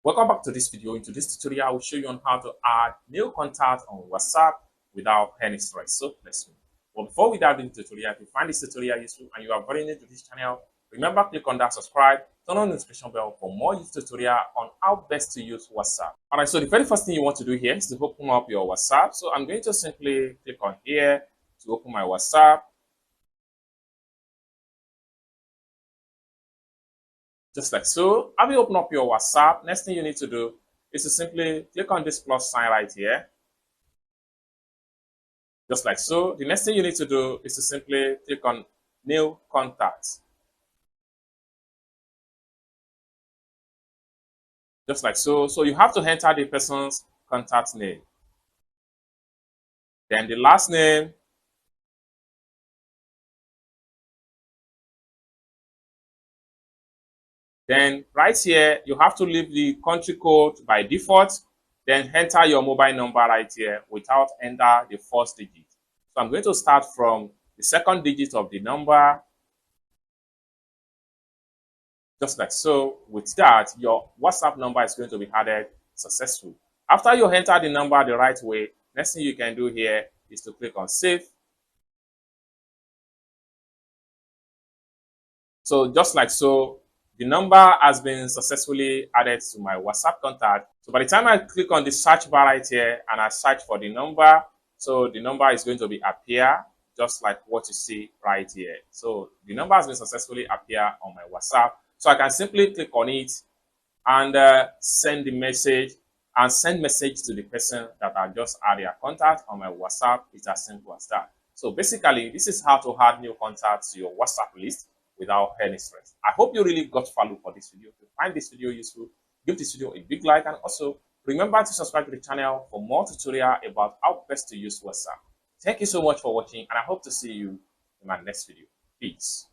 Welcome back to this video. In today's tutorial, I will show you on how to add new contact on WhatsApp without any stress. So let's move. But before we dive into the tutorial, if you find this tutorial useful and you are very new to this channel, remember click on that subscribe, turn on the notification bell for more useful tutorial on how best to use WhatsApp. Alright, so the very first thing you want to do here is to open up your WhatsApp. So I'm going to simply click on here to open my WhatsApp. Just like so. Having opened up your WhatsApp, next thing you need to do is to simply click on this plus sign right here. Just like so. The next thing you need to do is to simply click on new contacts. Just like so. So you have to enter the person's contact name. Then the last name. Then right here, you have to leave the country code by default. Then enter your mobile number right here without enter the first digit. So I'm going to start from the second digit of the number. Just like so. With that, your WhatsApp number is going to be added successfully. After you enter the number the right way, next thing you can do here is to click on save. So just like so, the number has been successfully added to my WhatsApp contact. So by the time I click on the search bar right here and I search for the number, so the number is going to be appear just like what you see right here. So the number has been successfully appear on my WhatsApp. So I can simply click on it and send the message and send message to the person that I just add their contact on my WhatsApp. It's as simple as that. So basically, this is how to add new contacts to your WhatsApp list without any stress. I hope you really got value for this video. If you find this video useful, give this video a big like, and also remember to subscribe to the channel for more tutorial about how best to use WhatsApp. Thank you so much for watching, and I hope to see you in my next video. Peace.